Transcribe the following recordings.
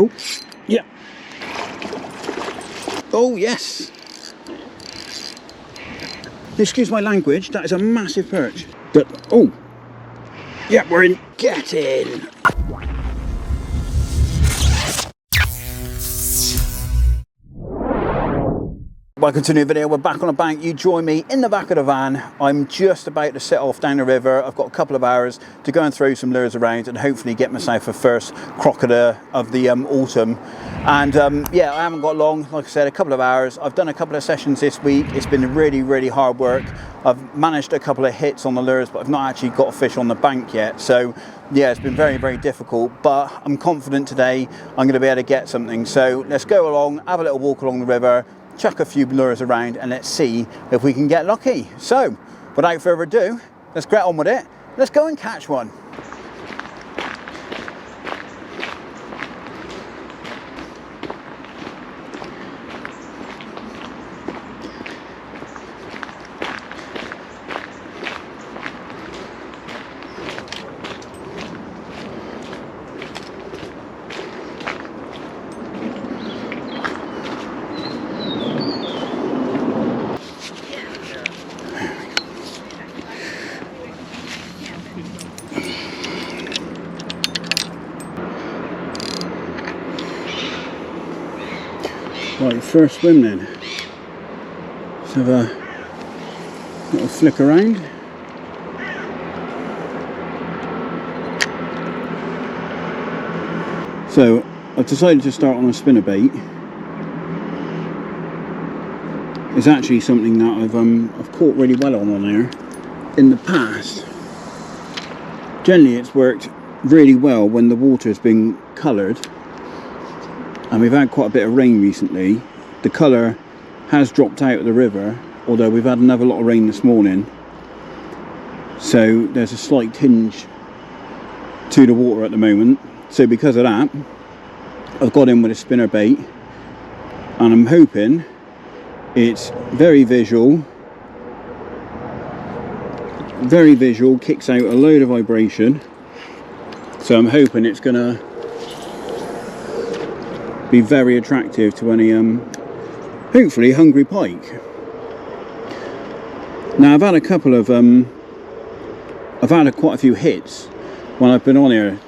Oh, yeah. Oh, yes. Excuse my language, that is a massive perch. But, oh, yeah, we're in. Get in. Welcome to a new video. We're back on a bank. You join me in the back of the van. I'm just about to set off down the river. I've got a couple of hours to go and throw some lures around and hopefully get myself a first crocodile of the autumn. And yeah, I haven't got long. Like I said, a couple of hours. I've done a couple of sessions this week. It's been really hard work. I've managed a couple of hits on the lures, but I've not actually got a fish on the bank yet. So yeah, it's been very difficult, but I'm confident today I'm going to be able to get something. So let's go along, have a little walk along the river, chuck a few lures around, and let's see if we can get lucky. So without further ado, let's get on with it. Let's go and catch one. Right, first swim then. Let's have a little flick around. So I've decided to start on a spinnerbait. It's actually something that I've caught really well on there in the past. Generally it's worked really well when the water's been coloured. And we've had quite a bit of rain recently. The colour has dropped out of the river, although we've had another lot of rain this morning. So there's a slight tinge to the water at the moment. So because of that, I've got in with a spinnerbait, and I'm hoping it's very visual, kicks out a load of vibration. So I'm hoping it's gonna be very attractive to any hopefully hungry pike. Now I've had a couple of I've had quite a few hits when I've been on here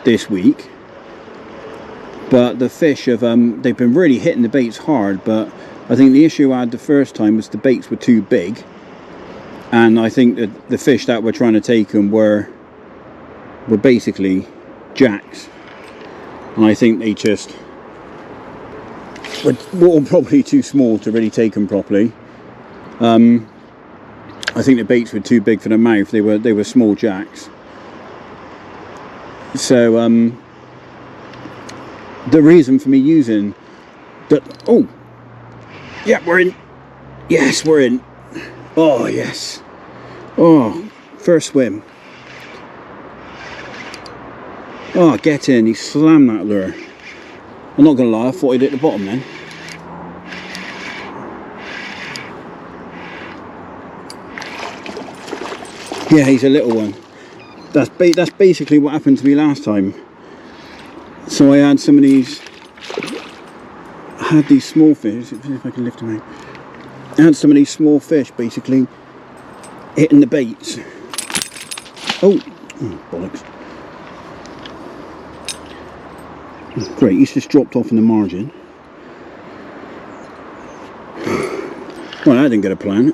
this week, but the fish have they've been really hitting the baits hard. But I think the issue I had the first time was the baits were too big, and I think that the fish that were trying to take them were basically jacks, and I think they just were probably too small to really take them properly. I think the baits were too big for the mouth. They were small jacks. So the reason for me using that, oh yeah, we're in. Yes, we're in. Oh yes. Oh, first swim. Oh, get in. He slammed that lure. I'm not going to lie, I thought he'd hit the bottom then. Yeah, he's a little one. That's basically what happened to me last time. So I had some of these, small fish, if I can lift them out. I had some of these small fish basically hitting the baits. Oh bollocks. Great, he's just dropped off in the margin. Well, I didn't get a plan.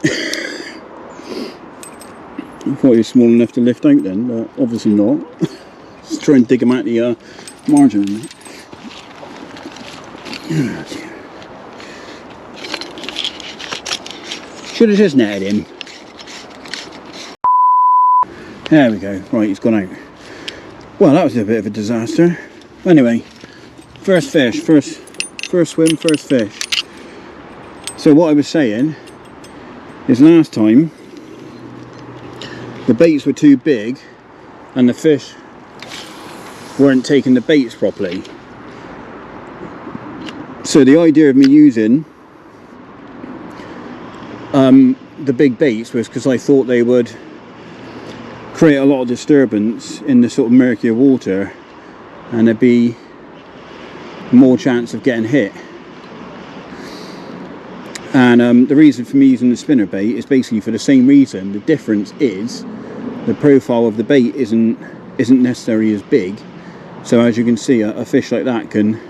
I thought he was small enough to lift out then, but obviously not. Let's try and dig him out the margin. Should have just netted him. There we go. Right, he's gone out. Well, that was a bit of a disaster. Anyway. First fish, first swim, first fish. So what I was saying is last time the baits were too big and the fish weren't taking the baits properly. So the idea of me using the big baits was because I thought they would create a lot of disturbance in the sort of murkier water, and there'd be more chance of getting hit. And the reason for me using the spinnerbait is basically for the same reason. The difference is the profile of the bait isn't necessarily as big, so as you can see, a fish like that can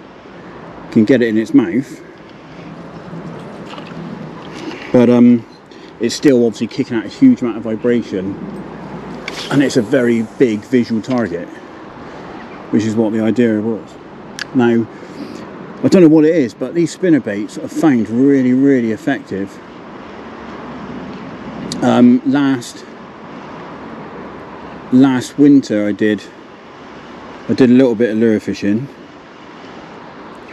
get it in its mouth, but it's still obviously kicking out a huge amount of vibration, and it's a very big visual target, which is what the idea was. Now, I don't know what it is, but these spinnerbaits I've found really, really effective. Last winter I did a little bit of lure fishing,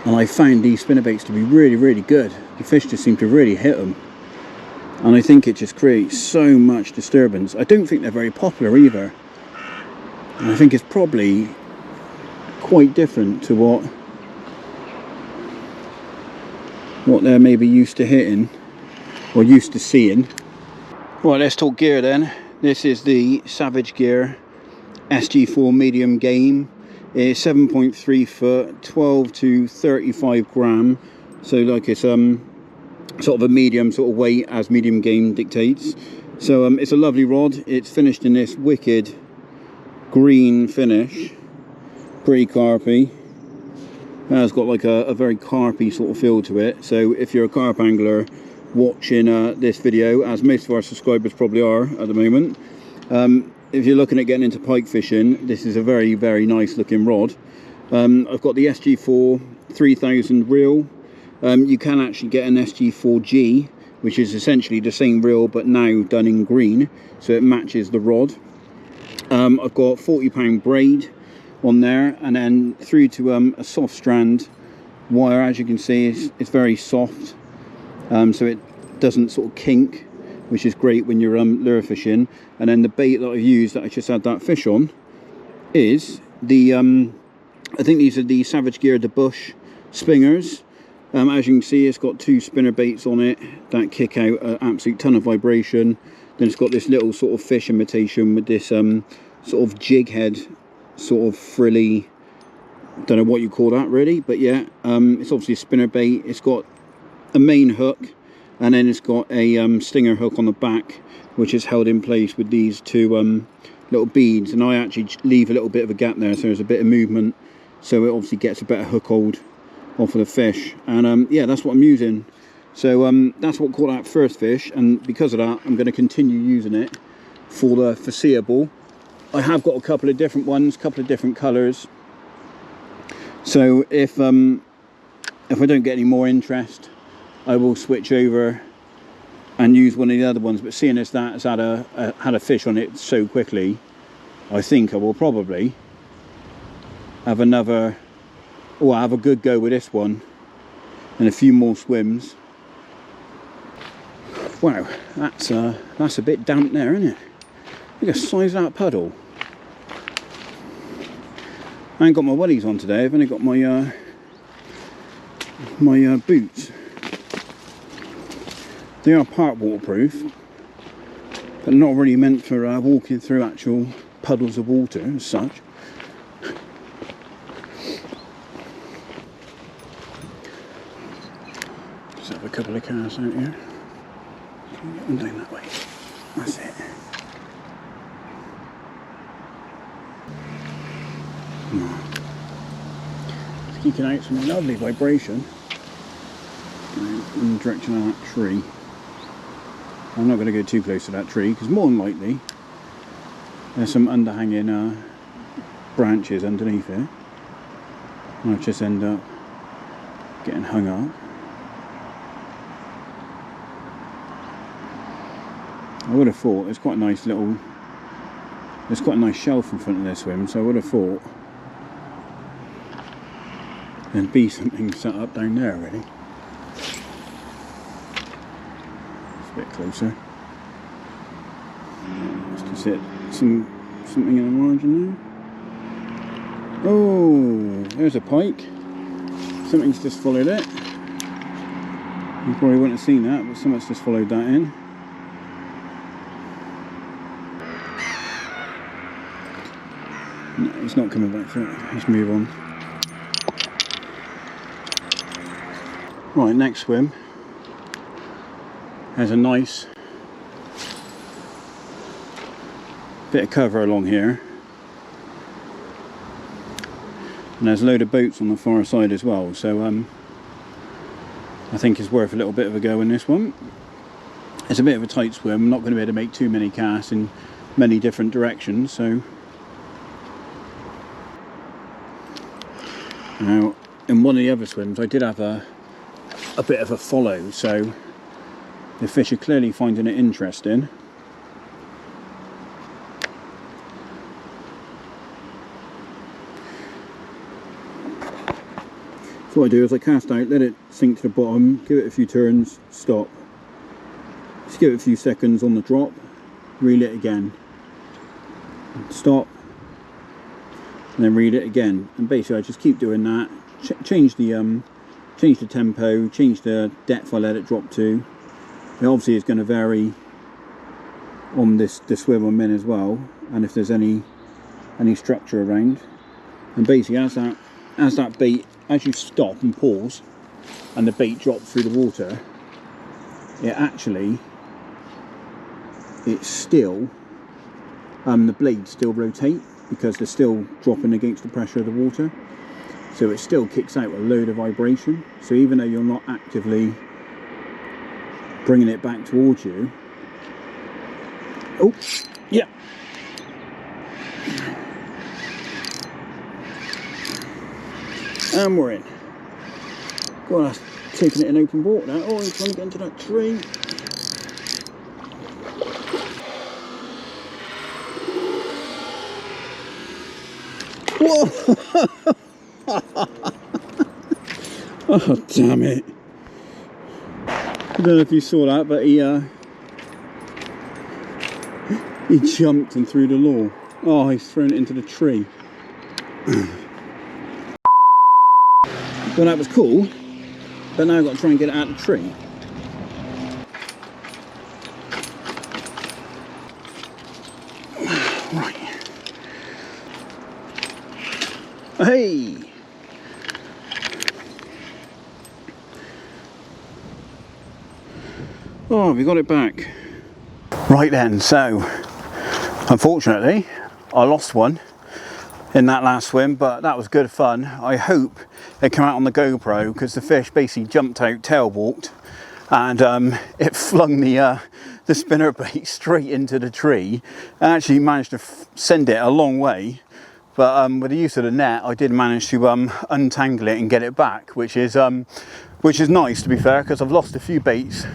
and I found these spinnerbaits to be really, really good. The fish just seem to really hit them, and I think it just creates so much disturbance. I don't think they're very popular either, and I think it's probably quite different to what they're maybe used to hitting or used to seeing. Right, let's talk gear then. This is the Savage Gear SG4 medium game. It's 7.3 foot, 12 to 35 gram. So like it's sort of a medium sort of weight as medium game dictates. So it's a lovely rod. It's finished in this wicked green finish, pretty carpy. It's got like a very carpy sort of feel to it. So if you're a carp angler watching this video, as most of our subscribers probably are at the moment, if you're looking at getting into pike fishing, this is a very, very nice looking rod. I've got the SG4 3000 reel. You can actually get an SG4G, which is essentially the same reel but now done in green, so it matches the rod. I've got 40-pound braid on there, and then through to a soft strand wire. As you can see, it's very soft, so it doesn't sort of kink, which is great when you're lure fishing. And then the bait that I've used, that I just had that fish on, is the I think these are the Savage Gear the Bush Spingers. As you can see, it's got two spinner baits on it that kick out an absolute ton of vibration. Then it's got this little sort of fish imitation with this sort of jig head, sort of frilly, don't know what you call that really, but yeah, it's obviously a spinner bait. It's got a main hook, and then it's got a stinger hook on the back, which is held in place with these two little beads, and I actually leave a little bit of a gap there so there's a bit of movement, so it obviously gets a better hook hold off of the fish. And yeah, that's what I'm using. So that's what caught that first fish, and because of that I'm going to continue using it for the foreseeable. I have got a couple of different ones, a couple of different colours, so if I don't get any more interest, I will switch over and use one of the other ones. But seeing as that has had a fish on it so quickly, I think I will probably have another, or have a good go with this one and a few more swims. Wow, that's a bit damp there, isn't it? Look at the size of that puddle. I ain't got my wellies on today. I've only got my my boots. They are part waterproof, but not really meant for walking through actual puddles of water as such. Just have a couple of cars out here. Get them down that way. That's it. It's kicking out some lovely vibration in the direction of that tree. I'm not going to go too close to that tree because more than likely there's some underhanging branches underneath it. I'll just end up getting hung up. I would have thought there's quite a nice little, there's quite a nice shelf in front of this swim, so I would have thought there'd be something set up down there really. It's a bit closer. Just to sit something in the margin there. Oh, there's a pike. Something's just followed it. You probably wouldn't have seen that, but something's just followed that in. No, it's not coming back for it. Let's move on. Right, next swim. There's a nice bit of cover along here. And there's a load of boats on the far side as well, so I think it's worth a little bit of a go in this one. It's a bit of a tight swim. I'm not going to be able to make too many casts in many different directions, so now in one of the other swims I did have a bit of a follow, so the fish are clearly finding it interesting. So what I do is I cast out, let it sink to the bottom, give it a few turns, stop. Just give it a few seconds on the drop, reel it again, stop, and then reel it again. And basically I just keep doing that, change the tempo, change the depth I let it drop to. It obviously is going to vary on the swim I'm in as well, and if there's any structure around. And basically as that bait, as you stop and pause and the bait drops through the water, it's still the blades still rotate because they're still dropping against the pressure of the water, so it still kicks out a load of vibration. So even though you're not actively bringing it back towards you, oh yeah, and we're in. God, that's taking it in open water now. Oh, he's trying to get into that tree. Whoa! Oh, damn it. I don't know if you saw that, but he jumped and threw the lure. Oh, he's thrown it into the tree. Well, that was cool, but now I've got to try and get it out of the tree. Right. Hey! Oh, we got it back. Right then, so unfortunately I lost one in that last swim, but that was good fun. I hope it came out on the GoPro, because the fish basically jumped out, tail walked, and it flung the spinnerbait straight into the tree. I actually managed to send it a long way, but with the use of the net I did manage to untangle it and get it back, which is nice, to be fair, because I've lost a few baits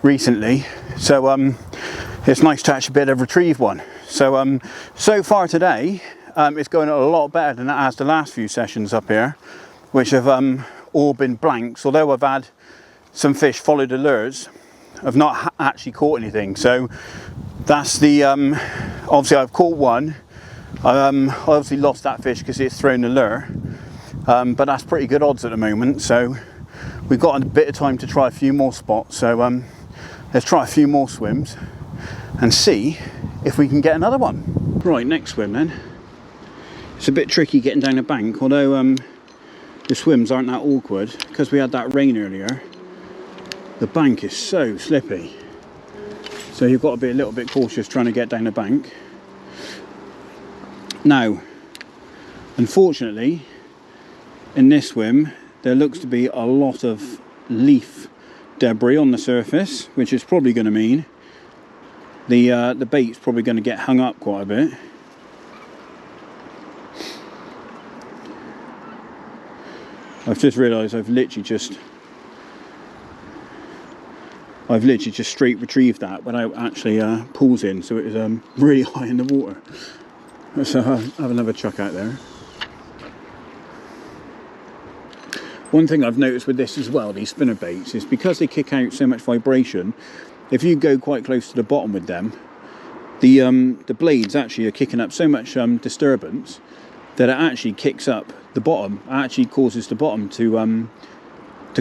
recently, so it's nice to actually be able to retrieve one. So so far today it's going a lot better than it has the last few sessions up here, which have all been blanks. Although I've had some fish follow the lures, I've not actually caught anything. So that's the obviously I've caught one. I obviously lost that fish because it's thrown the lure, but that's pretty good odds at the moment. So we've got a bit of time to try a few more spots. So let's try a few more swims and see if we can get another one. Right, next swim then. It's a bit tricky getting down the bank, although the swims aren't that awkward because we had that rain earlier. The bank is so slippy, so you've got to be a little bit cautious trying to get down the bank. Now, unfortunately, in this swim there looks to be a lot of leaf debris on the surface, which is probably going to mean the bait's probably going to get hung up quite a bit. I've just realised I've literally just straight retrieved that without actually pausing, so it was really high in the water. So I'll have another chuck out there. One thing I've noticed with this as well, these spinner baits, is because they kick out so much vibration, if you go quite close to the bottom with them, the blades actually are kicking up so much disturbance that it actually kicks up the bottom. It actually causes the bottom to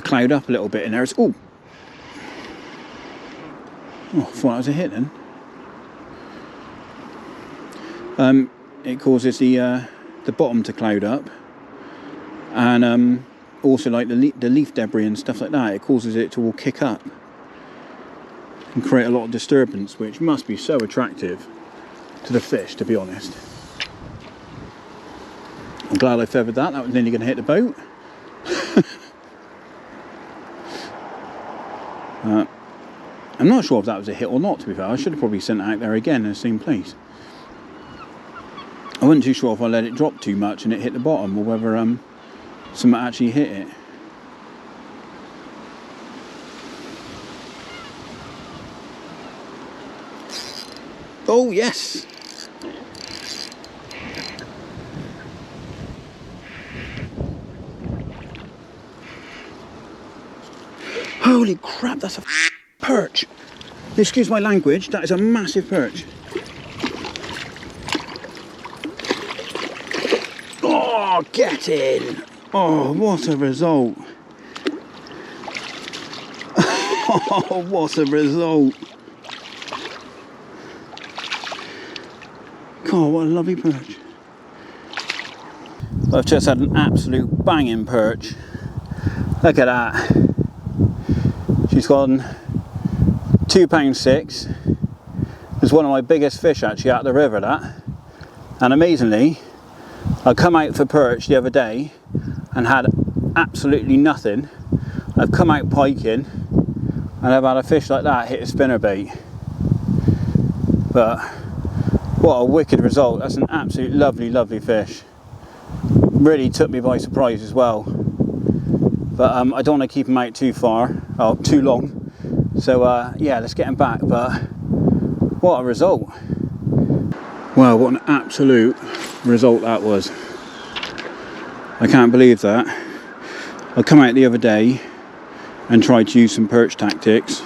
cloud up a little bit in there. Oh, I thought that was a hit then. It causes the bottom to cloud up, and also like the leaf debris and stuff like that, it causes it to all kick up and create a lot of disturbance, which must be so attractive to the fish, to be honest. I'm glad I feathered that. That was nearly going to hit the boat. I'm not sure if that was a hit or not, to be fair. I should have probably sent it out there again in the same place. I wasn't too sure if I let it drop too much and it hit the bottom, or whether something actually hit it. Oh yes! Holy crap, that's a perch! Excuse my language, that is a massive perch. Oh, get in! Oh, what a result! Oh, what a result! God, what a lovely perch. I've just had an absolute banging perch. Look at that. She's gone £2.6. It's one of my biggest fish actually out of the river, that. And amazingly, I come out for perch the other day and had absolutely nothing. I've come out piking and I've had a fish like that hit a spinnerbait. But what a wicked result. That's an absolute lovely fish. Really took me by surprise as well. But I don't want to keep him out too long. So yeah, let's get him back. But what a result. Wow, what an absolute result that was. I can't believe that. I come out the other day and tried to use some perch tactics.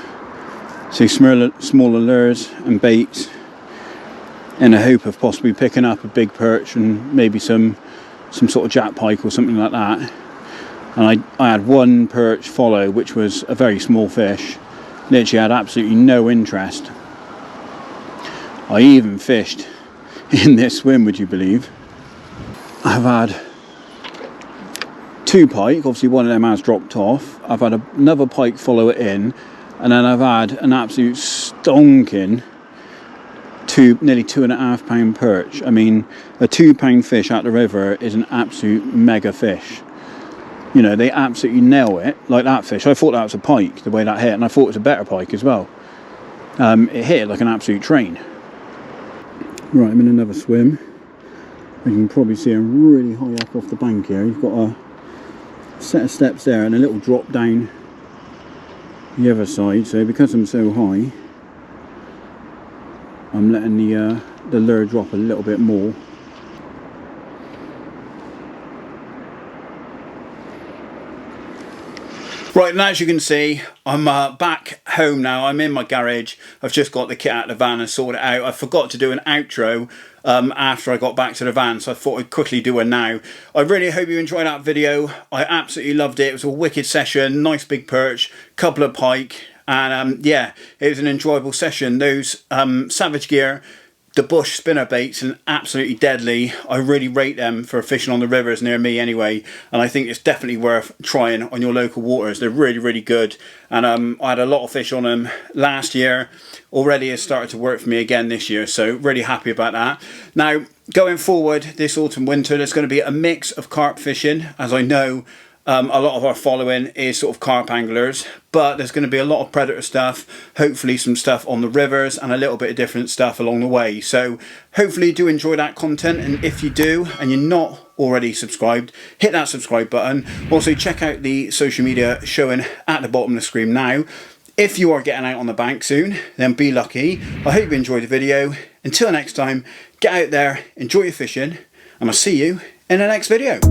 So smaller lures and baits, in the hope of possibly picking up a big perch and maybe some sort of jack pike or something like that. And I had one perch follow, which was a very small fish. Literally had absolutely no interest. I even fished in this swim, would you believe? I've had 2 pike, obviously one of them has dropped off. I've had another pike follow it in, and then I've had an absolute stonking nearly 2.5 pound perch. I mean, a 2 pound fish out the river is an absolute mega fish. You know, they absolutely nail it. Like that fish, I thought that was a pike, the way that hit, and I thought it was a better pike as well. It hit like an absolute train. Right, I'm in another swim. You can probably see I'm really high up off the bank here. You've got a set of steps there and a little drop down the other side. So because I'm so high, I'm letting the lure drop a little bit more. Right, and as you can see, I'm back home now. I'm in my garage. I've just got the kit out of the van and sorted it out. I forgot to do an outro after I got back to the van, so I thought I'd quickly do one now. I really hope you enjoyed that video. I absolutely loved it. It was a wicked session, nice big perch, couple of pike, and yeah, it was an enjoyable session. Those Savage Gear, the bush spinner baits, and absolutely deadly. I really rate them for fishing on the rivers near me anyway, and I think it's definitely worth trying on your local waters. They're really good, and I had a lot of fish on them last year. Already has started to work for me again this year, so really happy about that. Now going forward this autumn winter, there's going to be a mix of carp fishing, as I know a lot of our following is sort of carp anglers, but there's going to be a lot of predator stuff, hopefully some stuff on the rivers and a little bit of different stuff along the way. So hopefully you do enjoy that content, and if you do and you're not already subscribed, hit that subscribe button. Also check out the social media showing at the bottom of the screen now. If you are getting out on the bank soon, then be lucky. I hope you enjoyed the video. Until next time, get out there, enjoy your fishing, and I'll see you in the next video.